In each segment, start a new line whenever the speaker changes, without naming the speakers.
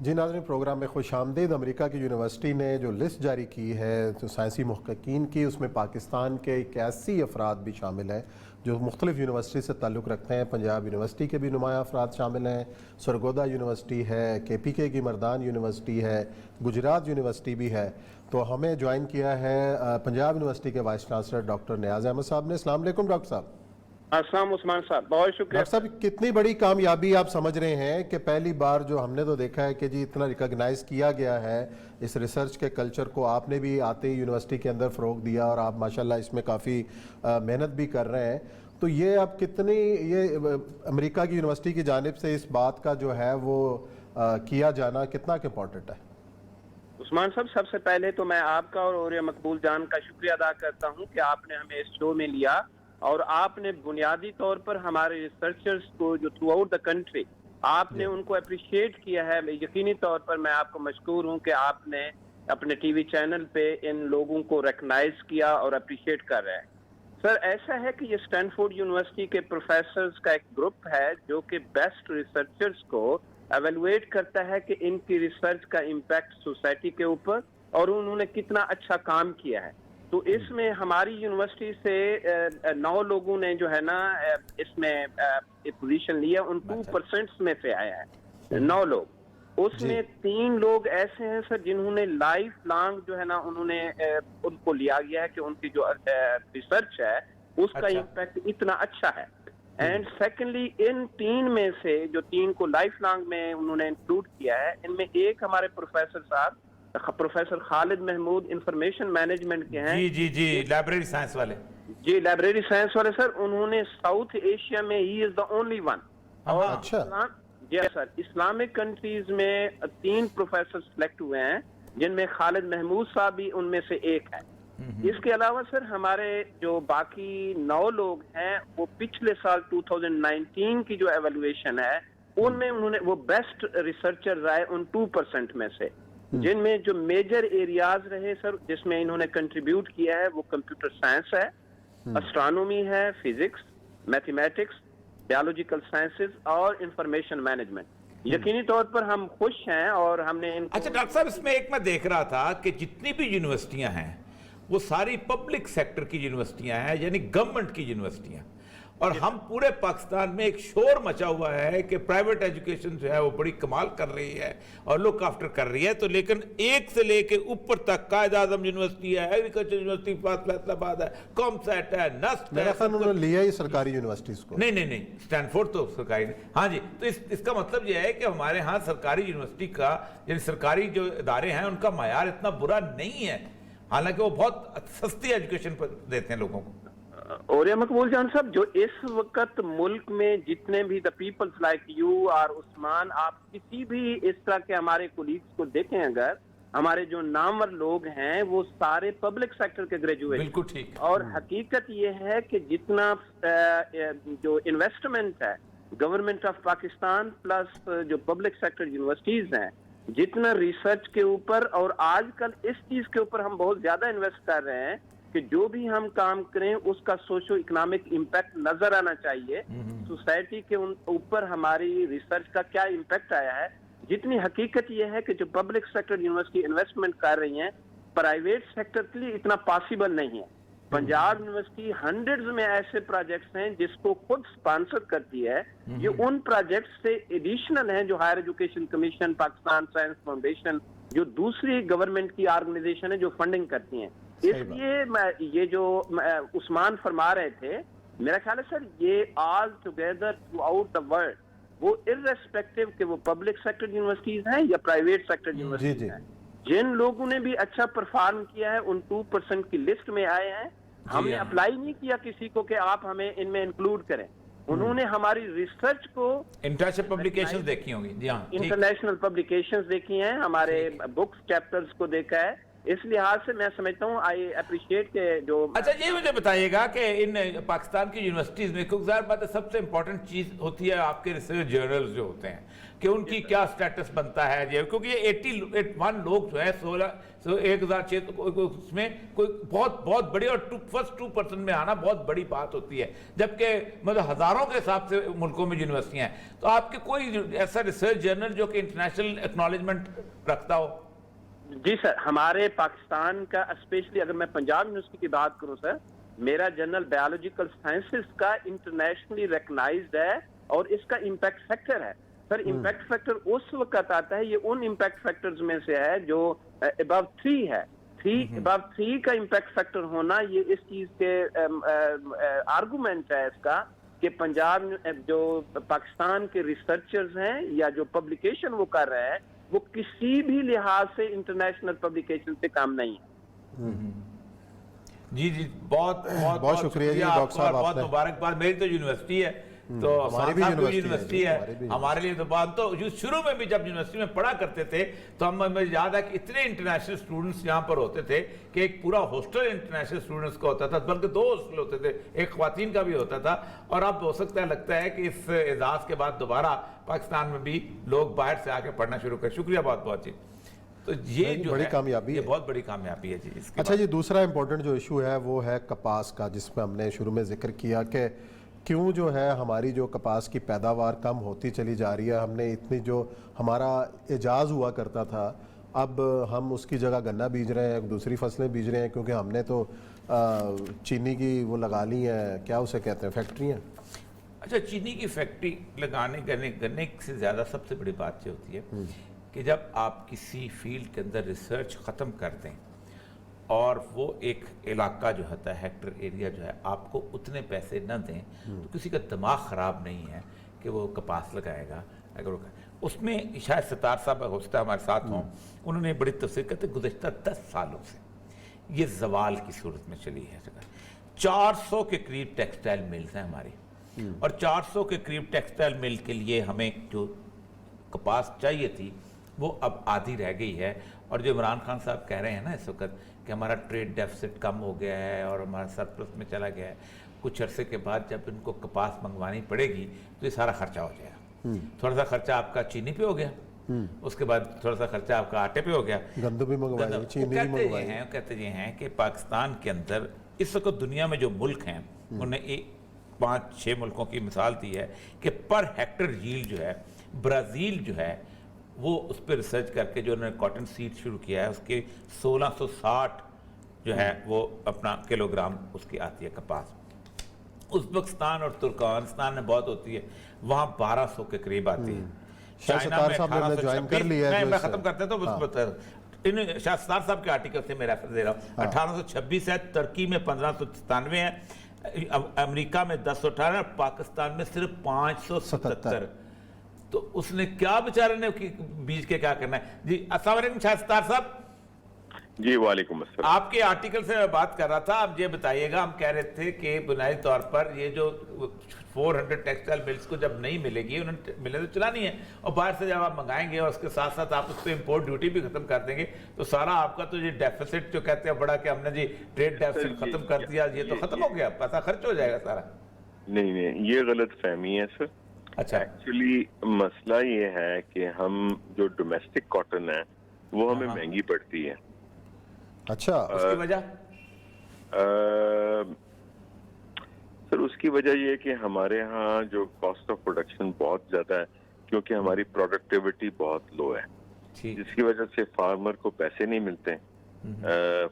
جی ناظرین، پروگرام میں خوش آمدید۔ امریکہ کی یونیورسٹی نے جو لسٹ جاری کی ہے تو سائنسی محققین کی، اس میں پاکستان کے 81 افراد بھی شامل ہیں جو مختلف یونیورسٹی سے تعلق رکھتے ہیں۔ پنجاب یونیورسٹی کے بھی نمایاں افراد شامل ہیں، سرگودا یونیورسٹی ہے، KPK کی مردان یونیورسٹی ہے، گجرات یونیورسٹی بھی ہے۔ تو ہمیں جوائن کیا ہے پنجاب یونیورسٹی کے وائس چانسلر ڈاکٹر نیاز احمد صاحب نے۔ السلام علیکم ڈاکٹر صاحب۔
السلام عثمان صاحب، بہت شکریہ
ڈاکٹر صاحب، کتنی بڑی کامیابی آپ سمجھ رہے ہیں کہ پہلی بار جو ہم نے تو دیکھا ہے کہ جی اتنا ریکگنائز کیا گیا ہے اس ریسرچ کے کلچر کو، آپ نے بھی آتے ہی یونیورسٹی کے اندر فروغ دیا اور آپ ماشاءاللہ اس میں کافی محنت بھی کر رہے ہیں، تو یہ اب کتنی یہ امریکہ کی یونیورسٹی کی جانب سے اس بات کا جو ہے وہ کیا جانا کتنا امپورٹنٹ ہے؟
عثمان صاحب، سب سے پہلے تو میں آپ کا اور اوریہ مقبول جان کا شکریہ ادا کرتا ہوں کہ آپ نے ہمیں اس شو میں لیا اور آپ نے بنیادی طور پر ہمارے ریسرچرز کو جو تھرو آؤٹ دا کنٹری آپ نے ان کو اپریشیٹ کیا ہے۔ یقینی طور پر میں آپ کو مشکور ہوں کہ آپ نے اپنے ٹی وی چینل پہ ان لوگوں کو ریکگنائز کیا اور اپریشیٹ کر رہے ہیں۔ سر، ایسا ہے کہ یہ اسٹینفورڈ یونیورسٹی کے پروفیسرز کا ایک گروپ ہے جو کہ بیسٹ ریسرچرز کو ایویلویٹ کرتا ہے کہ ان کی ریسرچ کا امپیکٹ سوسائٹی کے اوپر اور انہوں نے کتنا اچھا کام کیا ہے۔ تو اس میں ہماری یونیورسٹی سے 9 لوگوں نے جو ہے نا اس میں پوزیشن لیا، ان 2% میں سے آیا ہے 9 لوگ۔ اس میں 3 لوگ ایسے ہیں سر جنہوں نے لائف لانگ جو ہے نا انہوں نے ان کو لیا گیا ہے کہ ان کی جو ریسرچ ہے اس کا امپیکٹ اتنا اچھا ہے۔ اینڈ سیکنڈلی ان 3 میں سے جو 3 کو لائف لانگ میں انہوں نے انکلوڈ کیا ہے، ان میں ایک ہمارے پروفیسر صاحب پروفیسر خالد محمود انفارمیشن مینجمنٹ کے ہیں۔
جی لائبریری سائنس والے،
جی لائبریری سائنس والے سر، انہوں نے ساؤتھ ایشیا میں ہی از دا اونلی ون۔ اور جی سر، اسلامک کنٹریز میں 3 پروفیسر سلیکٹ ہوئے ہیں جن میں خالد محمود صاحب بھی ان میں سے ایک ہے۔ اس کے علاوہ سر ہمارے جو باقی 9 لوگ ہیں وہ پچھلے سال 2019 کی جو ایویلویشن ہے ان میں انہوں نے وہ بیسٹ ریسرچر رہے ان 2% میں سے، جن میں جو میجر ایریاز رہے سر جس میں انہوں نے کنٹریبیوٹ کیا ہے وہ کمپیوٹر سائنس ہے، اسٹرانومی ہے، فزکس، میتھمیٹکس، بیولوجیکل سائنسز اور انفارمیشن مینجمنٹ۔ یقینی طور پر ہم خوش ہیں اور ہم نے ان
اچھا ڈاکٹر صاحب، اس میں ایک میں دیکھ رہا تھا کہ جتنی بھی یونیورسٹیاں ہیں وہ ساری پبلک سیکٹر کی یونیورسٹیاں ہیں، یعنی گورنمنٹ کی یونیورسٹیاں، اور ہم پورے پاکستان میں ایک شور مچا ہوا ہے کہ پرائیویٹ ایجوکیشن جو ہے وہ بڑی کمال کر رہی ہے اور لک آفٹر کر رہی ہے، تو لیکن ایک سے لے کے اوپر تک قائد اعظم یونیورسٹی ہے، ایگریکلچر یونیورسٹی فیصل آباد ہے، کامسیٹ ہے، نسٹ ہے،
میرا خیال انہوں نے لیا ہی سرکاری یونیورسٹیز کو۔
نہیں اسٹینفورڈ تو سرکاری نہیں۔ ہاں جی، تو اس کا مطلب یہ ہے کہ ہمارے ہاں سرکاری یونیورسٹی کا یعنی سرکاری جو ادارے ہیں ان کا معیار اتنا برا نہیں ہے، حالانکہ وہ بہت سستی ایجوکیشن پر دیتے ہیں لوگوں کو۔
اور مقبول جان صاحب، جو اس وقت ملک میں جتنے بھی دا پیپلز لائک یو اور عثمان، آپ کسی بھی اس طرح کے ہمارے کولیگز کو دیکھیں، اگر ہمارے جو نامور لوگ ہیں وہ سارے پبلک سیکٹر کے گریجویٹ،
بالکل ٹھیک،
اور حقیقت یہ ہے کہ جتنا جو انویسٹمنٹ ہے گورنمنٹ آف پاکستان پلس جو پبلک سیکٹر یونیورسٹیز ہیں، جتنا ریسرچ کے اوپر اور آج کل اس چیز کے اوپر ہم بہت زیادہ انویسٹ کر رہے ہیں کہ جو بھی ہم کام کریں اس کا سوشو اکنامک امپیکٹ نظر آنا چاہیے، سوسائٹی کے اوپر ہماری ریسرچ کا کیا امپیکٹ آیا ہے۔ جتنی حقیقت یہ ہے کہ جو پبلک سیکٹر یونیورسٹی انویسٹمنٹ کر رہی ہیں پرائیویٹ سیکٹر کے لیے اتنا پاسبل نہیں ہے۔ پنجاب یونیورسٹی ہنڈریڈز میں ایسے پروجیکٹس ہیں جس کو خود سپانسر کرتی ہے، یہ ان پروجیکٹس سے ایڈیشنل ہیں جو Higher Education Commission, Pakistan Science Foundation, جو دوسری گورنمنٹ کی آرگنائزیشن ہے جو فنڈنگ کرتی ہیں۔ اس لیے یہ جو عثمان فرما رہے تھے، میرا خیال ہے سر یہ all together through out the world, وہ ارریسپیکٹو کہ وہ پبلک سیکٹر یونیورسٹیز ہیں یا پرائیویٹ سیکٹر یونیورسٹیز ہیں، جن لوگوں نے بھی اچھا پرفارم کیا ہے ان 2% کی لسٹ میں آئے ہیں۔ ہم نے اپلائی نہیں کیا کسی کو کہ آپ ہمیں ان میں انکلوڈ کریں، انہوں نے ہماری ریسرچ کو
انٹرنیشنل پبلیکیشنز دیکھی ہوں گی، جی ہاں،
انٹرنیشنل پبلیکیشنز دیکھی ہیں، ہمارے بکس چیپٹرز کو دیکھا ہے، اس لحاظ سے میں سمجھتا ہوں آئی اپریشیٹ کہ جو
اچھا یہ مجھے بتائیے گا کہ ان پاکستان کی یونیورسٹیز میں کیونکہ ظاہر بات ہے سب سے امپورٹنٹ چیز ہوتی ہے آپ کے ریسرچ جرنلز جو ہوتے ہیں کہ ان کی کیا سٹیٹس بنتا ہے کیونکہ یہ 81 لوگ جو ہے 16,600 اس میں کوئی بہت بڑی اور فرسٹ 2% میں آنا بہت بڑی بات ہوتی ہے، جبکہ مطلب ہزاروں کے حساب سے ملکوں میں یونیورسٹیاں ہیں. تو آپ کے کوئی ایسا ریسرچ جرنل جو کہ انٹرنیشنل ایکنالجمنٹ رکھتا ہو؟
جی سر، ہمارے پاکستان کا اسپیشلی اگر میں پنجاب یونیورسٹی کی بات کروں سر، میرا جرنل بایولوجیکل سائنسز کا انٹرنیشنلی ریکگنائزڈ ہے اور اس کا امپیکٹ فیکٹر ہے. سر امپیکٹ فیکٹر اس وقت آتا ہے، یہ ان امپیکٹ فیکٹرز میں سے ہے جو ابو 3 ہے. ابو 3 کا امپیکٹ فیکٹر ہونا یہ اس چیز کے آرگومنٹ ہے اس کا کہ پنجاب جو پاکستان کے ریسرچرز ہیں یا جو پبلیکیشن وہ کر رہے ہیں وہ کسی بھی لحاظ سے انٹرنیشنل پبلیکیشن سے کام نہیں ہے.
جی بہت
شکریہ جی ڈاکٹر صاحب،
بہت مبارکباد. میری تو یونیورسٹی ہے تو
ہماری بھی
یونیورسٹی ہے ہمارے لیے تو بات. تو شروع میں بھی جب یونیورسٹی میں پڑھا کرتے تھے تو ہمیں یاد ہے کہ اتنے انٹرنیشنل اسٹوڈنٹس یہاں پر ہوتے تھے کہ ایک پورا ہاسٹل انٹرنیشنل اسٹوڈنٹس کا ہوتا تھا، بلکہ 2 ہاسٹل ہوتے تھے، ایک خواتین کا بھی ہوتا تھا. اور اب ہو سکتا ہے لگتا ہے کہ اس اعزاز کے بعد دوبارہ پاکستان میں بھی لوگ باہر سے آ کے پڑھنا شروع کریں. شکریہ بہت جی. تو یہ جو
بڑی کامیابی
یہ
ہے،
بہت بڑی کامیابی ہے جی.
اچھا جی دوسرا امپورٹنٹ جو ایشو ہے وہ ہے کپاس کا، جس میں ہم نے شروع میں ذکر کیا کہ کیوں جو ہے ہماری جو کپاس کی پیداوار کم ہوتی چلی جا رہی ہے. ہم نے اتنی جو ہمارا اعجاز ہوا کرتا تھا اب ہم اس کی جگہ گنا بیج رہے ہیں، دوسری فصلیں بیج رہے ہیں، کیونکہ ہم نے تو چینی کی وہ لگا لی ہیں، کیا اسے کہتے ہیں، فیکٹریاں.
اچھا چینی کی فیکٹری لگانے گنے سے زیادہ سب سے بڑی بات یہ ہوتی ہے کہ جب آپ کسی فیلڈ کے اندر ریسرچ ختم کر دیں اور وہ ایک علاقہ جو ہوتا ہے ہیکٹر ایریا جو ہے آپ کو اتنے پیسے نہ دیں تو کسی کا دماغ خراب نہیں ہے کہ وہ کپاس لگائے گا. اگر اس میں شاید ستار صاحب ہو سکتا ہے ہمارے ساتھ ہوں، انہوں نے بڑی تفصیل کرتے گزشتہ 10 سالوں سے یہ زوال کی صورت میں چلی ہے. 400 کے قریب ٹیکسٹائل ملز ہیں ہماری، اور 400 کے قریب ٹیکسٹائل مل کے لیے ہمیں جو کپاس چاہیے تھی وہ اب آدھی رہ گئی ہے. اور جو عمران خان صاحب کہہ رہے ہیں نا اس وقت کہ ہمارا ٹریڈ ڈیفیسٹ کم ہو گیا ہے اور ہمارا سرپلس میں چلا گیا ہے، کچھ عرصے کے بعد جب ان کو کپاس منگوانی پڑے گی تو یہ سارا خرچہ ہو جائے گا. تھوڑا سا خرچہ آپ کا چینی پہ ہو گیا، اس کے بعد تھوڑا سا خرچہ آپ کا آٹے پہ ہو گیا،
گندم بھی منگوائی، چینی بھی منگوائی.
کہتے یہ ہیں کہ پاکستان کے اندر اس وقت دنیا میں جو ملک ہیں انہوں نے 5-6 ملکوں کی مثال دی ہے کہ پر ہیکٹر ییلڈ جو ہے برازیل جو ہے وہ اس پہ ریسرچ کر کے جو انہوں نے کاٹن سیڈ شروع کیا ہے اس کے 1660 جو ہے وہ اپنا کلو گرام اس کی آتی ہے کپاس. ازبکستان اور ترکمانستان میں بہت ہوتی ہے، وہاں 1200 کے قریب آتی ہے. چائنا میں 1826 میں ختم کرتے ہیں تو شاہ ستار صاحب کے آرٹیکل سے میں ریفرنس دے رہا ہوں. 1826 ہے، ترکی میں 1597 ہے، امریکہ میں 1018، پاکستان میں صرف 577. تو اس نے کیا بیچارے نے بیچ کے کیا کرنا ہے. جی السلام علیکم شاہ ستار صاحب.
جی وعلیکم السلام.
آپ کے آرٹیکل سے میں بات کر رہا تھا، آپ یہ بتائیے گا، ہم کہہ رہے تھے کہ بنیادی طور پر یہ جو 400 ٹیکسٹائل ملز کو جب نہیں ملے گی، انہوں نے ملے تو چلانی ہے، اور باہر سے جب آپ منگائیں گے اور اس کے ساتھ ساتھ آپ اس پہ امپورٹ ڈیوٹی بھی ختم کر دیں گے تو سارا آپ کا تو یہ ڈیفیسٹ جو کہتے ہیں بڑا کہ ہم نے جی ٹریڈ ڈیفیسٹ ختم کر دیا، یہ تو ختم ہو گیا، پیسہ خرچ ہو جائے گا سارا.
نہیں یہ غلط فہمی ہے سر.
اچھا
ایکچولی مسئلہ یہ ہے کہ ہم جو ڈومیسٹک کاٹن ہے وہ ہمیں مہنگی پڑتی ہے.
اچھا
اس کی وجہ
سر اس کی وجہ یہ کہ ہمارے ہاں جو کاسٹ آف پروڈکشن بہت زیادہ ہے کیونکہ ہماری پروڈکٹیوٹی بہت لو ہے، جس کی وجہ سے فارمر کو پیسے نہیں ملتے.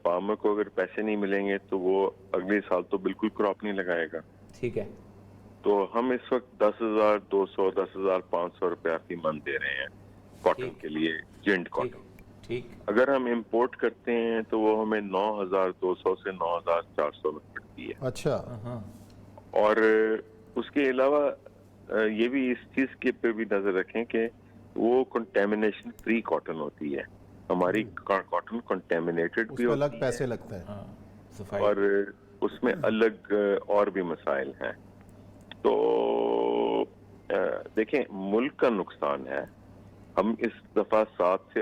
فارمر کو اگر پیسے نہیں ملیں گے تو وہ اگلے سال تو بالکل کراپ نہیں لگائے گا.
ٹھیک ہے.
تو ہم اس وقت 10,200 10,500 روپیہ فی من دے رہے ہیں کاٹن کے لیے، جینٹ کاٹن. اگر ہم امپورٹ کرتے ہیں تو وہ ہمیں 9,200 سے 9,400 میں پڑتی ہے.
اچھا.
اور اس کے علاوہ یہ بھی اس چیز کے پہ بھی نظر رکھیں کہ وہ کنٹیمنیشن فری کاٹن ہوتی ہے. ہماری کاٹن کنٹیمنیٹڈ بھی ہوتی ہے،
الگ پیسے لگتے ہیں
اور اس میں الگ اور بھی مسائل ہیں. تو دیکھیں ملک کا نقصان ہے. ہم اس دفعہ 7 سے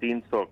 300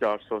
400